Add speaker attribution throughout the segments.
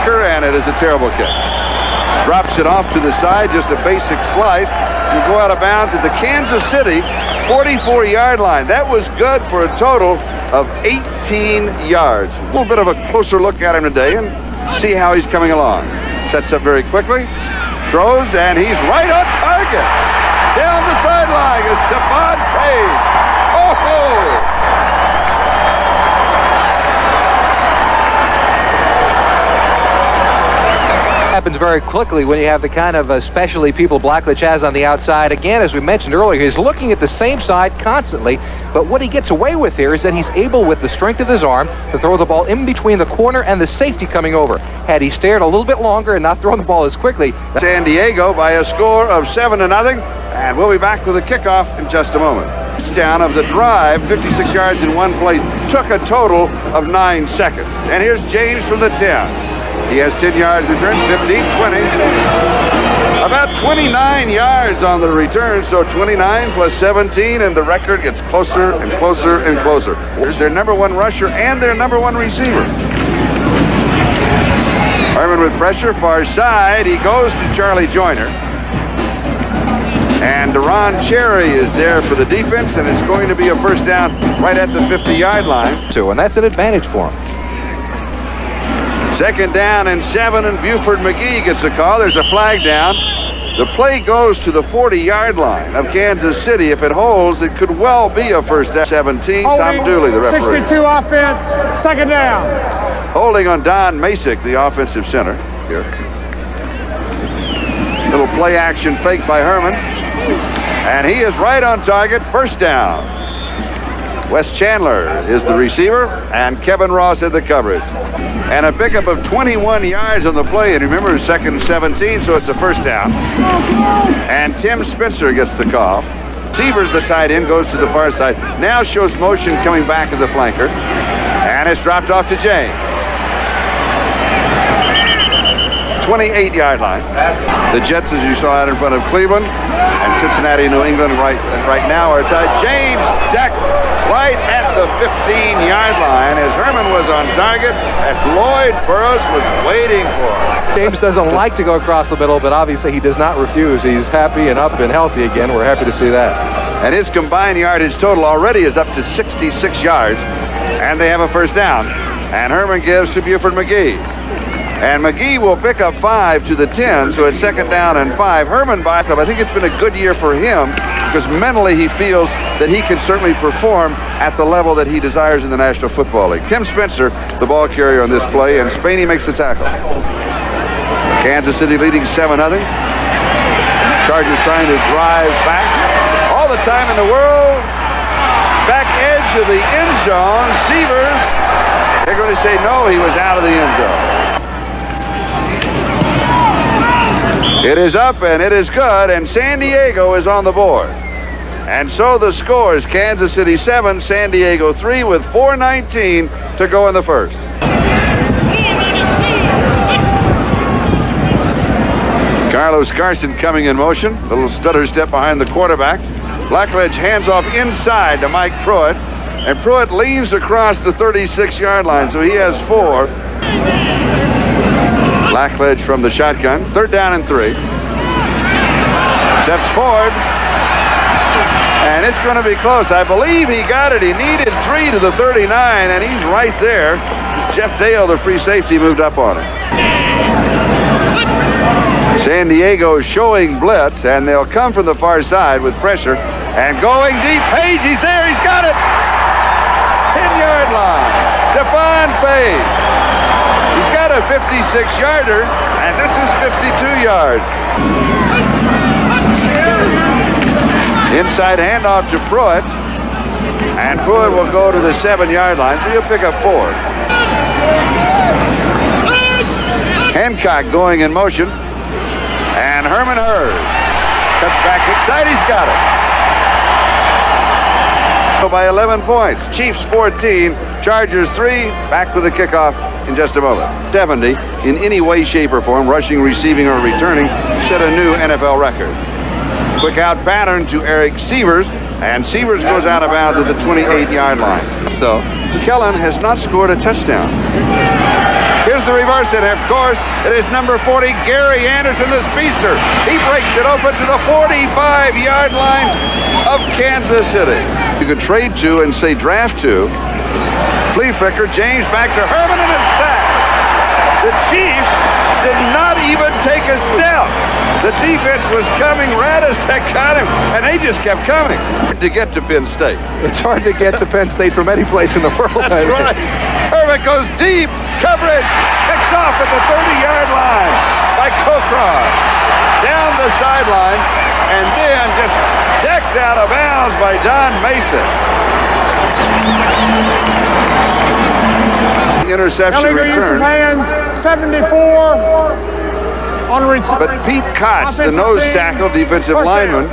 Speaker 1: flanker, and it is a terrible kick. Drops it off to the side, just a basic slice. You go out of bounds at the Kansas City 44-yard line. That was good for a total of 18 yards. A little bit of a closer look at him today and see how he's coming along. Sets up very quickly, throws, and he's right on target. Down the sideline is Todd Blackledge. Oh!
Speaker 2: Happens very quickly when you have the kind of specialty people Blackledge has on the outside. Again, as we mentioned earlier, he's looking at the same side constantly, but what he gets away with here is that he's able, with the strength of his arm, to throw the ball in between the corner and the safety coming over. Had he stared a little bit longer and not thrown the ball as quickly.
Speaker 1: San Diego by a score of 7-0, and we'll be back with a kickoff in just a moment. Down of the drive, 56 yards in one play, took a total of 9 seconds. And here's James from the 10. He has 10 yards return, 15, 20. About 29 yards on the return, so 29 plus 17, and the record gets closer and closer and closer. Here's their number one rusher and their number one receiver. Herman with pressure, far side. He goes to Charlie Joyner. And Deron Cherry is there for the defense, and it's going to be a first down right at the 50-yard line.
Speaker 2: And that's an advantage for him.
Speaker 1: Second down and 7, and Buford McGee gets a call. There's a flag down. The play goes to the 40-yard line of Kansas City. If it holds, it could well be a first down. 17, Tom Dooley, the referee.
Speaker 3: 62 offense, second down.
Speaker 1: Holding on Don Masick, the offensive center. Here. Little play action fake by Herman. And he is right on target, first down. Wes Chandler is the receiver, and Kevin Ross had the coverage. And a pickup of 21 yards on the play, and remember, it's second and 17, so it's a first down. And Tim Spencer gets the call. Severs, the tight end, goes to the far side. Now shows motion coming back as a flanker. And it's dropped off to James. 28-yard line. The Jets, as you saw out in front of Cleveland, and Cincinnati, New England right now are tied. James decked right at the 15-yard line as Herman was on target, and Lloyd Burroughs was waiting for him.
Speaker 2: James doesn't like to go across the middle, but obviously he does not refuse. He's happy and up and healthy again. We're happy to see that.
Speaker 1: And his combined yardage total already is up to 66 yards, and they have a first down. And Herman gives to Buford McGee. And McGee will pick up 5 to the 10, so it's second down and 5. Herman back up. I think it's been a good year for him because mentally he feels that he can certainly perform at the level that he desires in the National Football League. Tim Spencer, the ball carrier on this play, and Spaney makes the tackle. Kansas City leading 7-0. Chargers trying to drive back. All the time in the world. Back edge of the end zone. Severs. They're going to say no, he was out of the end zone. It is up, and it is good, and San Diego is on the board. And so the score is Kansas City 7, San Diego 3, with 4:19 to go in the first. Carlos Carson coming in motion. Little stutter step behind the quarterback. Blackledge hands off inside to Mike Pruitt, and Pruitt leans across the 36-yard line, so he has 4. Blackledge from the shotgun. Third down and 3. Steps forward. And it's going to be close. I believe he got it. He needed 3 to the 39, and he's right there. Jeff Dale, the free safety, moved up on him. San Diego showing blitz, and they'll come from the far side with pressure. And going deep. Page, he's there. He's got it. 10-yard line. Stephon Page. He's got a 56-yarder, and this is 52 yards. Inside handoff to Pruitt, and Pruitt will go to the 7-yard line, so he'll pick up 4. Hancock going in motion, and Herman Hurd cuts back inside. He's got it. By 11 points. Chiefs 14, Chargers 3. Back with the kickoff in just a moment. 70 in any way, shape, or form, rushing, receiving, or returning, set a new NFL record. Quick out pattern to Eric Severs, and Severs goes out of bounds at the 28-yard line. Though Kellen has not scored a touchdown. Here's the reverse, and of course, it is number 40, Gary Anderson, the speedster. He breaks it open to the 45-yard line of Kansas City. You could trade to and say draft to. Flea flicker, James back to Herman and a sack. The Chiefs did not even take a step. The defense was coming right as that got him, and they just kept coming to get to Penn State.
Speaker 2: It's hard to get to Penn State from any place in the world.
Speaker 1: That's right. Herman goes deep. Coverage picked off at the 30-yard line by Kokron. Down the sideline, and then just decked out of bounds by Don Mason. Interception return.
Speaker 3: Hands, 74 on return.
Speaker 1: But Pete Koch, the nose tackle, defensive lineman.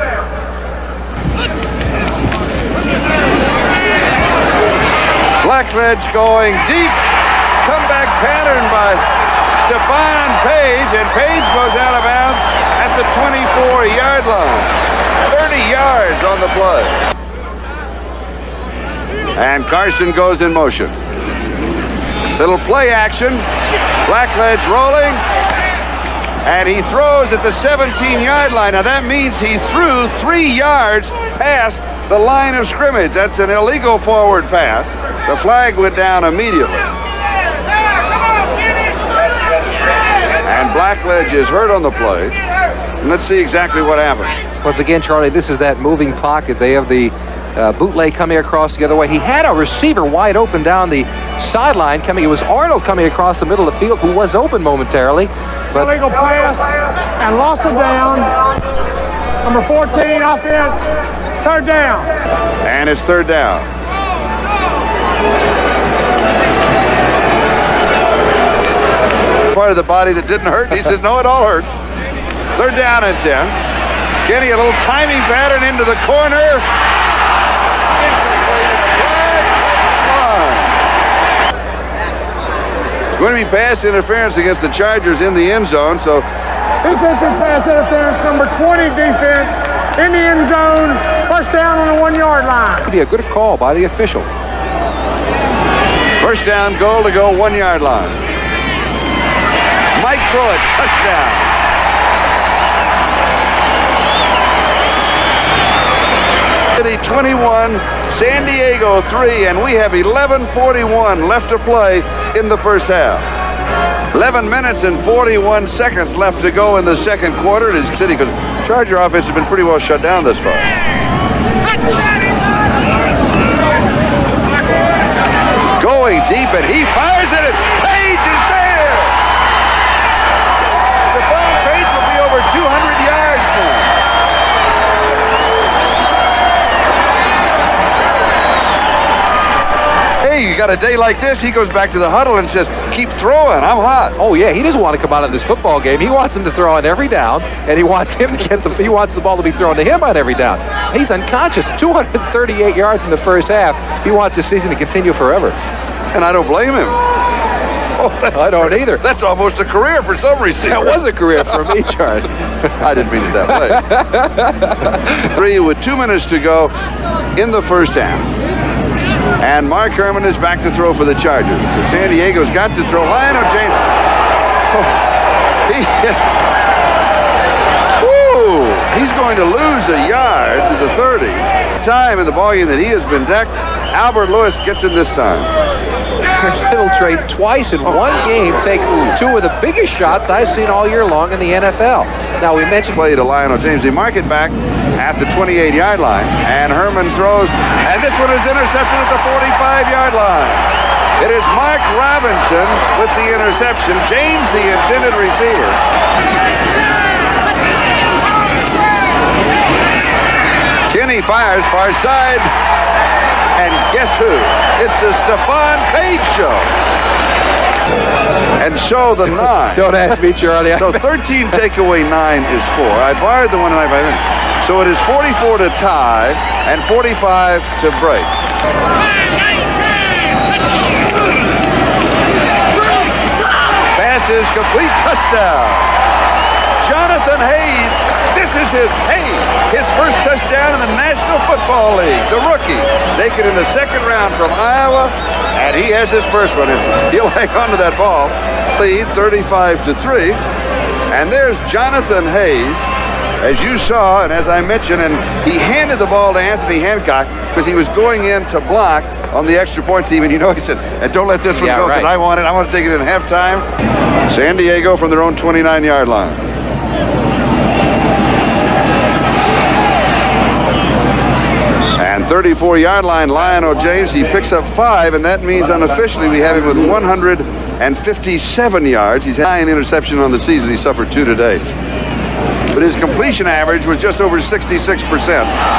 Speaker 1: Blackledge going deep. Comeback pattern by Stephon Page, and Page goes out of bounds at the 24-yard line. 30 yards on the play. And Carson goes in motion. Little play action. Blackledge rolling. And he throws at the 17-yard line. Now that means he threw 3 yards past the line of scrimmage. That's an illegal forward pass. The flag went down immediately. And Blackledge is hurt on the play. And let's see exactly what happens.
Speaker 2: Once again, Charlie, this is that moving pocket. They have the bootleg coming across the other way. He had a receiver wide open down the sideline coming. It was Arnold coming across the middle of the field, who was open momentarily. But
Speaker 3: illegal pass and lost it down. Number 14 offense, third down.
Speaker 1: And it's third down. Part of the body that didn't hurt. He said, no, it all hurts. Third down and 10. Kenny, a little timing pattern into the corner. It's going to be pass interference against the Chargers in the end zone. So
Speaker 3: Defensive pass interference, number 20 defense in the end zone. First down on the 1-yard line.
Speaker 2: be a good call by the official.
Speaker 1: First down, goal to go 1-yard line. Mike Pruitt, touchdown. City 21, San Diego 3, and we have 11:41 left to play in the first half. 11 minutes and 41 seconds left to go in the second quarter. It is City, because Charger offense has been pretty well shut down thus far. Going deep, and he fires it, and Page is there! Stephon Page will be over 200 yards now. Hey, you got a day like this, he goes back to the huddle and says, keep throwing, I'm hot.
Speaker 2: Oh yeah, he doesn't want to come out of this football game. He wants him to throw on every down, and he wants him to get he wants the ball to be thrown to him on every down. He's unconscious. 238 yards in the first half. He wants his season to continue forever.
Speaker 1: And I don't blame him.
Speaker 2: Oh, I don't either.
Speaker 1: That's almost a career for some receiver.
Speaker 2: That was a career for me, Charlie.
Speaker 1: I didn't mean it that way. 3 with 2 minutes to go in the first half. And Mark Herman is back to throw for the Chargers. So San Diego's got to throw. Lionel James. Oh, he's going to lose a yard to the 30. Time in the ballgame that he has been decked. Albert Lewis gets him this time.
Speaker 2: Chris Middletrade twice in one game takes two of the biggest shots I've seen all year long in the NFL. Now we mentioned
Speaker 1: play to Lionel James. They mark it back at the 28-yard line, and Herman throws, and this one is intercepted at the 45-yard line. It is Mark Robinson with the interception. James, the intended receiver. Kenny fires far side, and guess who? It's the Stephon Page show. And so the 9.
Speaker 2: Don't ask me, Charlie.
Speaker 1: So 13 take away 9 is 4. I barred the one and I barred it. So it is 44 to tie and 45 to break. Pass is complete, touchdown. Jonathan Hayes, this is his first touchdown in the National Football League. The rookie, taken in the second round from Iowa. And he has his first one, and he'll hang on to that ball. Lead 35-3. And there's Jonathan Hayes, as you saw, and as I mentioned, and he handed the ball to Anthony Hancock because he was going in to block on the extra point team, and you know, he said, and don't let this one go because I want it. I want to take it in halftime. San Diego from their own 29-yard line. And 34-yard line, Lionel James, he picks up 5, and that means unofficially we have him with 157 yards. He's had 9 interceptions on the season. He suffered 2 today. But his completion average was just over 66%.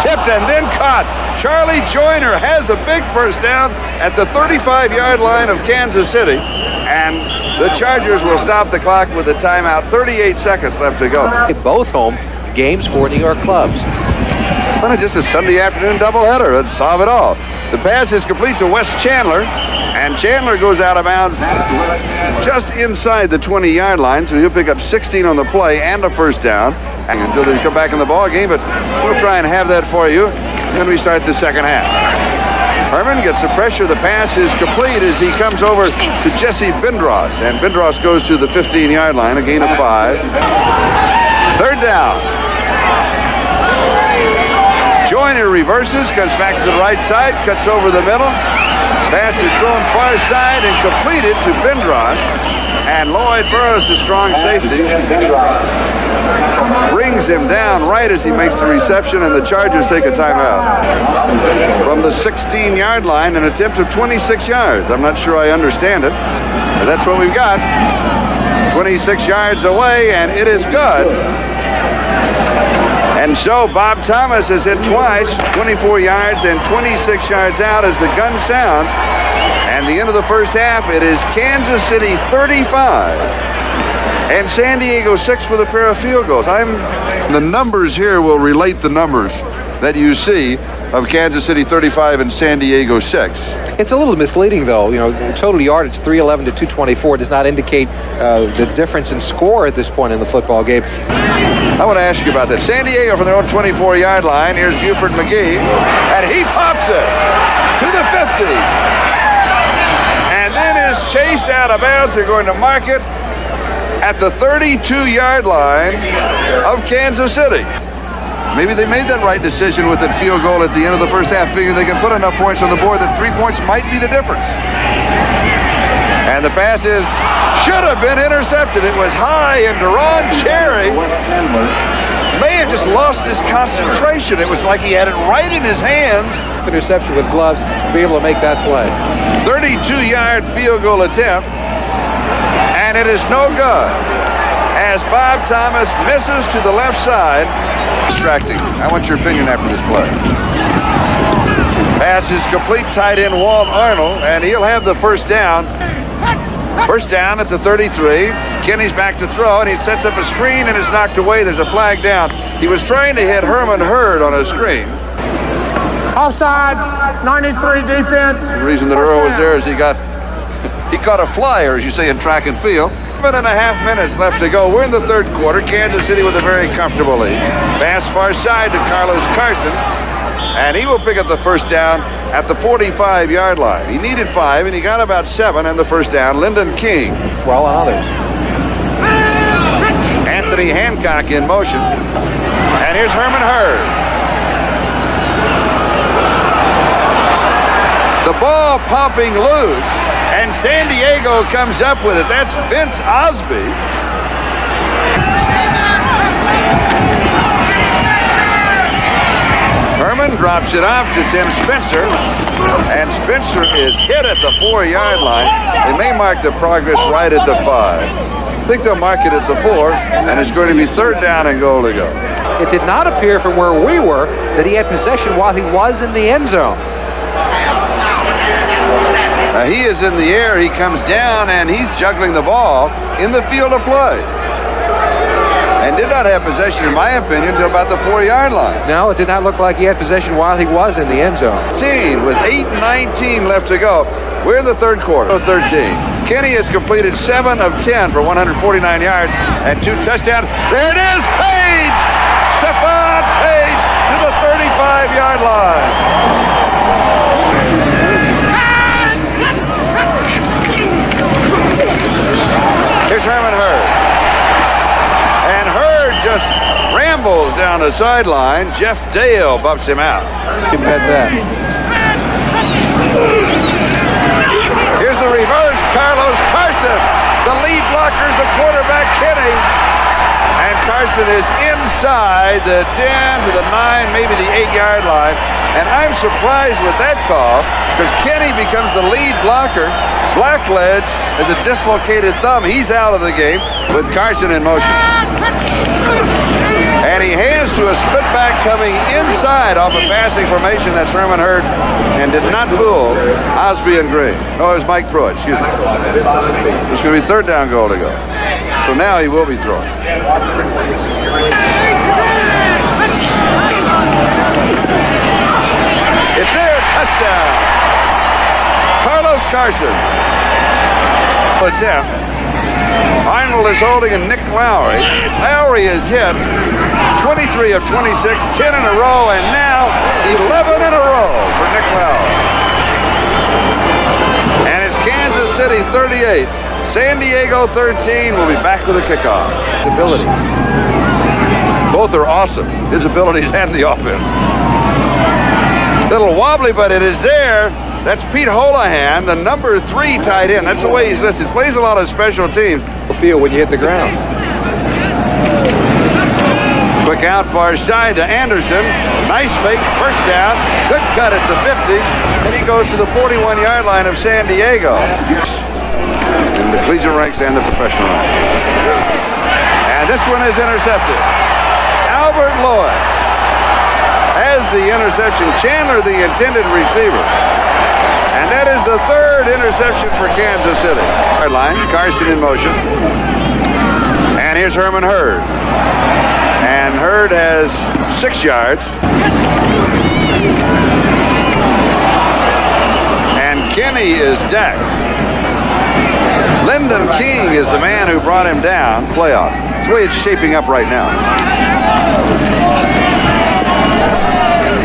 Speaker 1: Tipped and then caught. Charlie Joyner has a big first down at the 35-yard line of Kansas City. And the Chargers will stop the clock with a timeout. 38 seconds left to go.
Speaker 2: Both home games for New York clubs.
Speaker 1: Well, just a Sunday afternoon doubleheader. Let's solve it all. The pass is complete to Wes Chandler. And Chandler goes out of bounds just inside the 20-yard line, so he'll pick up 16 on the play and a first down until they come back in the ball game. But we'll try and have that for you when we start the second half. Herman gets the pressure. The pass is complete as he comes over to Jesse Bindros, and Bindros goes to the 15-yard line, a gain of 5. Third down. Joyner reverses, comes back to the right side, cuts over the middle. Pass is thrown far side and completed to Bindros. And Lloyd Burroughs, the strong safety, brings him down right as he makes the reception, and the Chargers take a timeout. From the 16-yard line, an attempt of 26 yards. I'm not sure I understand it, but that's what we've got. 26 yards away, and it is good. And so Bob Thomas is hit twice, 24 yards and 26 yards out as the gun sounds. And the end of the first half, it is Kansas City 35 and San Diego 6 with a pair of field goals. The numbers here will relate the numbers that you see of Kansas City 35 and San Diego 6.
Speaker 2: It's a little misleading, though. You know, total yardage 311 to 224 does not indicate the difference in score at this point in the football game.
Speaker 1: I want to ask you about this. San Diego from their own 24-yard line. Here's Buford McGee, and he pops it to the 50. And then is chased out of bounds. They're going to mark it at the 32-yard line of Kansas City. Maybe they made that right decision with that field goal at the end of the first half, figuring they can put enough points on the board that 3 points might be the difference. And the pass should have been intercepted. It was high, and Deron Cherry may have just lost his concentration. It was like he had it right in his hands.
Speaker 2: Interception with gloves to be able to make that play.
Speaker 1: 32-yard field goal attempt, and it is no good as Bob Thomas misses to the left side. Distracting. I want your opinion after this play. Pass is complete, tight end Walt Arnold, and he'll have the first down. First down at the 33. Kenny's back to throw, and he sets up a screen and is knocked away. There's a flag down. He was trying to hit Herman Hurd on a screen.
Speaker 3: Offside, 93 defense.
Speaker 1: The reason that Earl was there is he caught a flyer, as you say in track and field. 7.5 minutes left to go. We're in the third quarter. Kansas City with a very comfortable lead. Pass far side to Carlos Carson, and he will pick up the first down at the 45-yard line. He needed 5, and he got about 7 and the first down. Lyndon King.
Speaker 2: Well, on others.
Speaker 1: Anthony Hancock in motion. And here's Herman Hurd. The ball popping loose, and San Diego comes up with it. That's Vince Osby. Herman drops it off to Tim Spencer, and Spencer is hit at the 4-yard line. They may mark the progress right at the 5. I think they'll mark it at the 4, and it's going to be third down and goal to go.
Speaker 2: It did not appear from where we were that he had possession while he was in the end zone.
Speaker 1: He is in the air. He comes down, and he's juggling the ball in the field of play. And did not have possession, in my opinion, until about the 4-yard line.
Speaker 2: No, it did not look like he had possession while he was in the end zone.
Speaker 1: With 8:19 left to go. We're in the third quarter. 13. Kenny has completed 7 of 10 for 149 yards and 2 touchdowns. There it is, Page! Stephon Page to the 35-yard line. stumbles down the sideline. Jeff Dale bumps him out.
Speaker 2: You bet that.
Speaker 1: Here's the reverse. Carlos Carson. The lead blocker is the quarterback, Kenny. And Carson is inside the 10 to the 9, maybe the 8-yard line. And I'm surprised with that call because Kenny becomes the lead blocker. Blackledge has a dislocated thumb. He's out of the game with Carson in motion. And he hands to a split back coming inside off a passing formation. That's Herman Hurd, and did not fool Osby and Green. No, it was Mike Pruitt, excuse me. It's going to be third down goal to go. So now he will be throwing. It's there, touchdown. Carlos Carson. Attempt. Arnold is holding a Nick Lowry. Lowry is hit 23 of 26, 10 in a row, and now 11 in a row for Nick Lowry. And it's Kansas City 38, San Diego 13. We'll be back with a kickoff.
Speaker 2: Ability.
Speaker 1: Both are awesome, his abilities and the offense. Little wobbly, but it is there. That's Pete Holohan, the number 3 tight end. That's the way he's listed. Plays a lot of special teams.
Speaker 2: Feel when you hit the ground.
Speaker 1: Quick out far side to Anderson. Nice make, first down. Good cut at the 50. And he goes to the 41-yard line of San Diego. In the collegiate ranks and the professional ranks. And this one is intercepted. Albert Lloyd has the interception. Chandler, the intended receiver. And that is the 3rd interception for Kansas City. Hard line, Carson in motion. And here's Herman Hurd. And Hurd has 6 yards. And Kenny is decked. Lyndon King is the man who brought him down. Playoff. That's the way it's shaping up right now.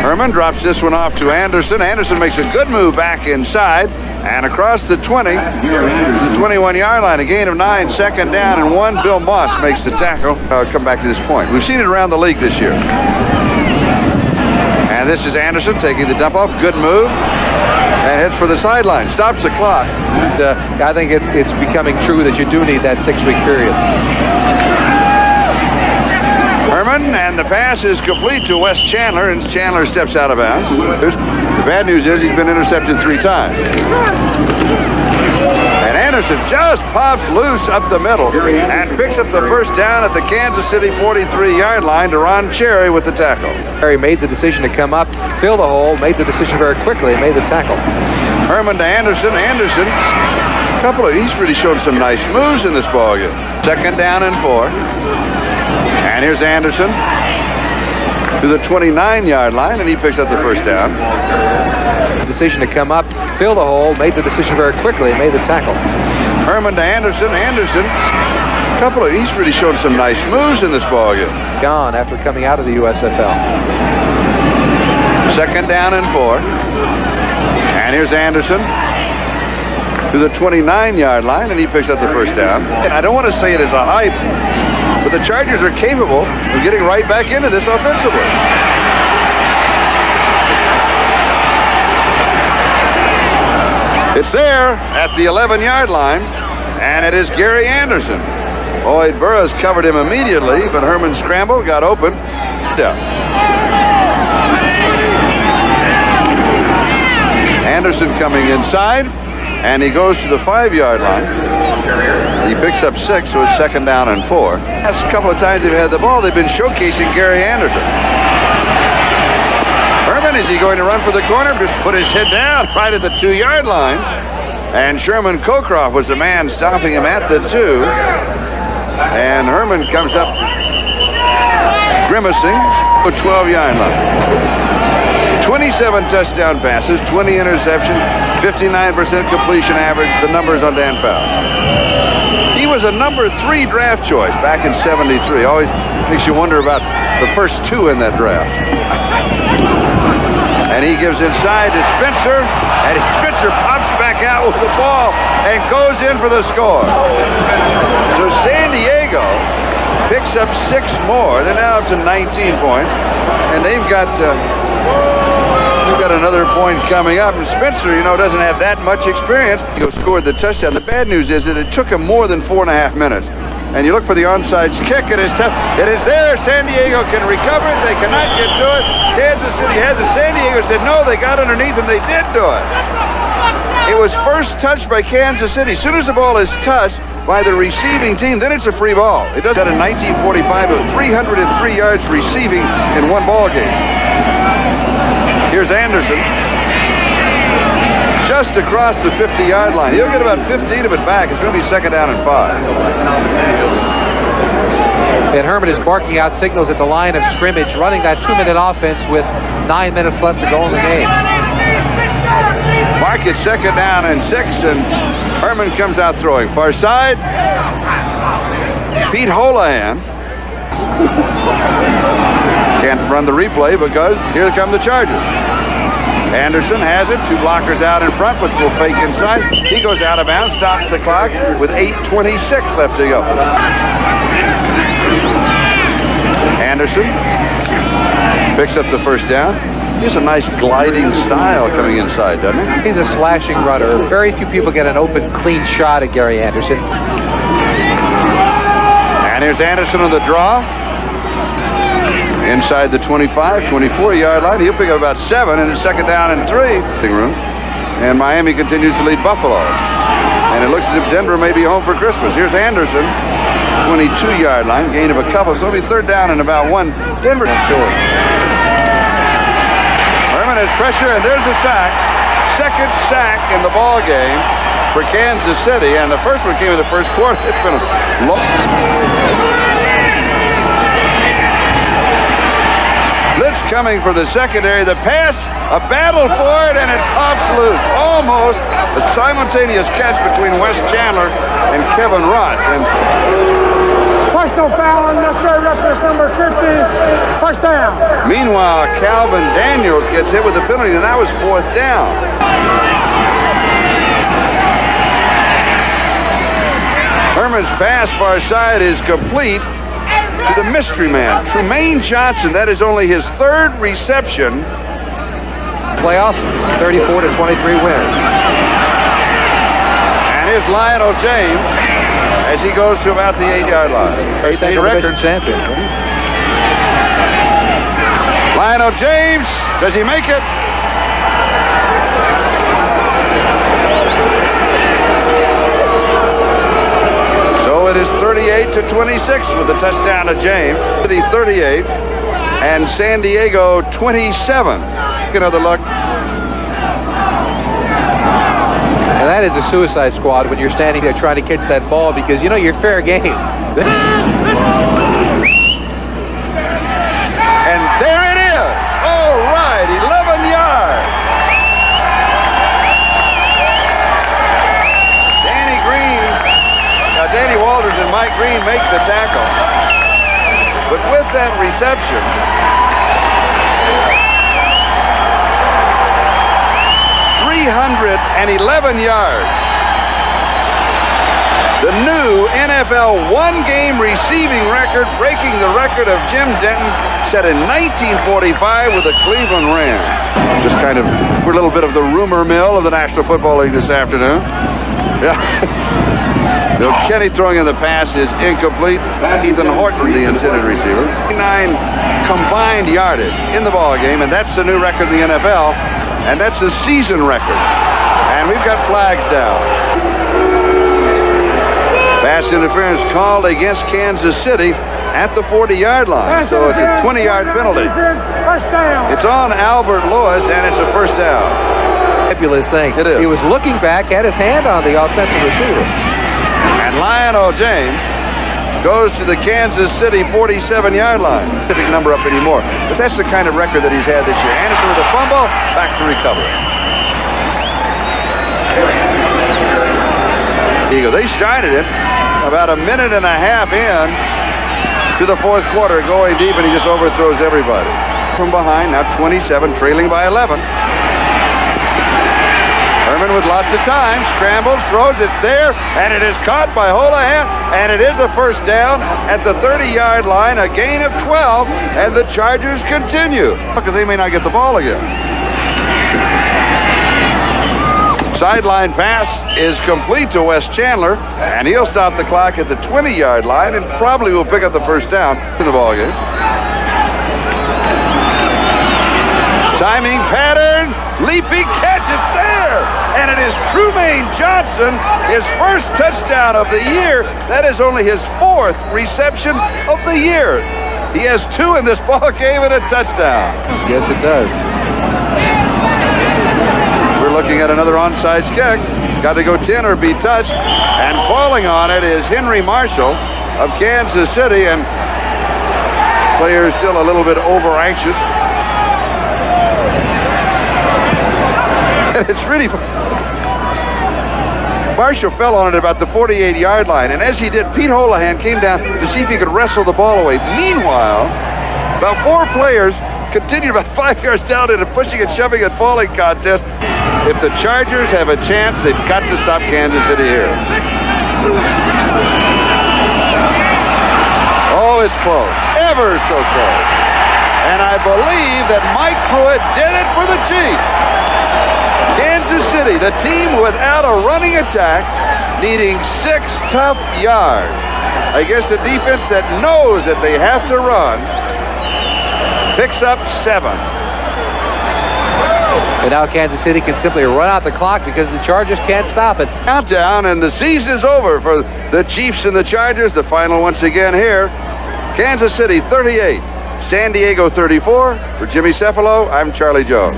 Speaker 1: Herman drops this one off to Anderson. Anderson makes a good move back inside and across the 20, the 21-yard line. A gain of 9, second down and 1. Bill Moss makes the tackle. Come back to this point. We've seen it around the league this year. And this is Anderson taking the dump off. Good move. And heads for the sideline. Stops the clock.
Speaker 2: I think it's becoming true that you do need that 6-week period.
Speaker 1: Herman, and the pass is complete to Wes Chandler, and Chandler steps out of bounds. The bad news is he's been intercepted 3 times. And Anderson just pops loose up the middle and picks up the first down at the Kansas City 43-yard line. Deron Cherry with the tackle.
Speaker 2: He made the decision to come up, fill the hole, made the decision very quickly, and made the tackle.
Speaker 1: Herman to Anderson. Anderson, he's really shown some nice moves in this ballgame. Second down and 4. And here's Anderson to the 29-yard line, and he picks up the first down.
Speaker 2: Decision to come up, fill the hole, made the decision very quickly, and made the tackle.
Speaker 1: Herman to Anderson. Anderson, he's really shown some nice moves in this ballgame.
Speaker 2: Gone after coming out of the USFL.
Speaker 1: Second down and 4. And here's Anderson to the 29-yard line, and he picks up the first down. And I don't want to say it as a hype, but the Chargers are capable of getting right back into this offensively. It's there at the 11-yard line, and it is Gary Anderson. Boyd Burroughs covered him immediately, but Herman scrambled, got open. Down. Anderson coming inside, and he goes to the 5-yard line. He picks up 6, so it's second down and 4. Last couple of times they've had the ball, they've been showcasing Gary Anderson. Herman, is he going to run for the corner? Just put his head down right at the 2-yard line. And Sherman Cockcroft was the man stopping him at the 2. And Herman comes up grimacing to the 12-yard line. 27 touchdown passes, 20 interceptions, 59% completion average. The numbers on Dan Fouts. He was a number 3 draft choice back in '73. Always makes you wonder about the first 2 in that draft. And he gives inside to Spencer, and Spencer pops back out with the ball and goes in for the score. So San Diego picks up 6 more. They're now up to 19 points, and they've got another point coming up. And Spencer, you know, doesn't have that much experience. He scored the touchdown. The bad news is that it took him more than 4.5 minutes. And you look for the onside kick. It is tough. It is there. San Diego can recover it. They cannot get to it. Kansas City has it. San Diego said no. They got underneath and they did do it. It was first touched by Kansas City. As soon as the ball is touched by the receiving team, then it's a free ball. It does that in 1945 with 303 yards receiving in one ball game. Here's Anderson. Just across the 50-yard line. He'll get about 15 of it back. It's going to be 2nd down and 5.
Speaker 2: And Herman is barking out signals at the line of scrimmage, running that 2-minute offense with 9 minutes left to go in the game.
Speaker 1: Mark it 2nd down and 6, and Herman comes out throwing. Far side, Pete Holohan. Can't run the replay because here come the Chargers. Anderson has it. 2 blockers out in front, but still fake inside. He goes out of bounds, stops the clock with 8:26 left to go. Anderson picks up the 1st down. He has a nice gliding style coming inside, doesn't he?
Speaker 2: He's a slashing runner. Very few people get an open, clean shot at Gary Anderson.
Speaker 1: And here's Anderson on the draw. Inside the 25, 24-yard line. He'll pick up about 7, and it's 2nd down and 3. And Miami continues to lead Buffalo. And it looks as if Denver may be home for Christmas. Here's Anderson, 22-yard line, gain of a couple. So it'll be 3rd down and about 1. Denver. Sure. Herman has pressure, and there's a sack. 2nd sack in the ball game for Kansas City, and the first one came in the 1st quarter. It's been a long. Blitz coming for the secondary. The pass, a battle for it, and it pops loose. Almost a simultaneous catch between Wes Chandler and Kevin Ross. And
Speaker 3: Personal foul unnecessary roughness number 50. 1st down.
Speaker 1: Meanwhile, Calvin Daniels gets hit with the penalty, and that was 4th down. Herman's pass far side is complete to the mystery man, Trumaine Johnson. That is only his 3rd reception.
Speaker 2: Playoff, 34-23 win.
Speaker 1: And here's Lionel James as he goes to about the 8-yard line.
Speaker 2: 8th record champion.
Speaker 1: Lionel James, does he make it? It is 38-26 with the touchdown of James. The 38 and San Diego 27. Another look.
Speaker 2: And that is a suicide squad when you're standing there trying to catch that ball because you know you're fair game.
Speaker 1: And there it is. All right, 11 yards. Danny Walters and Mike Green make the tackle. But with that reception, .311 yards. The new NFL one-game receiving record, breaking the record of Jim Denton, set in 1945 with the Cleveland Rams. Just kind of, we're a little bit of the rumor mill of the National Football League this afternoon. Yeah. Bill Kenny throwing in the pass is incomplete. Ethan Horton, the intended receiver. 9 combined yardage in the ball game, and that's the new record in the NFL, and that's the season record. And we've got flags down. Pass interference called against Kansas City at the 40-yard line, so it's a 20-yard penalty. It's on Albert Lewis, and it's a 1st down.
Speaker 2: Fabulous thing.
Speaker 1: It is.
Speaker 2: He was looking back, had his hand on the offensive receiver.
Speaker 1: And Lionel James goes to the Kansas City 47-yard line. Specific number up anymore, but that's the kind of record that he's had this year. Anderson with a fumble, back to recover. They started it about a minute and a half in to the 4th quarter, going deep, and he just overthrows everybody. From behind, now 27, trailing by 11. Herman with lots of time, scrambles, throws, it's there, and it is caught by Holohan, and it is a first down at the 30-yard line, a gain of 12, and the Chargers continue. Because they may not get the ball again. Sideline pass is complete to Wes Chandler, and he'll stop the clock at the 20-yard line and probably will pick up the first down in the ball game. Timing pattern, leaping catch, it's there, and it is Trumaine Johnson, his first touchdown of the year. That is only his 4th reception of the year. He has 2 in this ball game and a touchdown.
Speaker 2: Yes, it does.
Speaker 1: We're looking at another onside kick. It's got to go 10 or be touched, and falling on it is Henry Marshall of Kansas City, and players still a little bit over anxious. It's really... Marshall fell on it about the 48-yard line, and as he did, Pete Holohan came down to see if he could wrestle the ball away. Meanwhile, about 4 players continued about 5 yards down in a pushing and shoving and falling contest. If the Chargers have a chance, they've got to stop Kansas City here. Oh, it's close. Ever so close. And I believe that Mike Pruitt did it for the Chiefs. Kansas City, the team without a running attack, needing 6 tough yards against a defense that knows that they have to run, picks up 7.
Speaker 2: And now Kansas City can simply run out the clock because the Chargers can't stop it.
Speaker 1: Countdown, and the season's over for the Chiefs and the Chargers. The final once again here. Kansas City 38, San Diego 34. For Jimmy Cefalo, I'm Charlie Jones.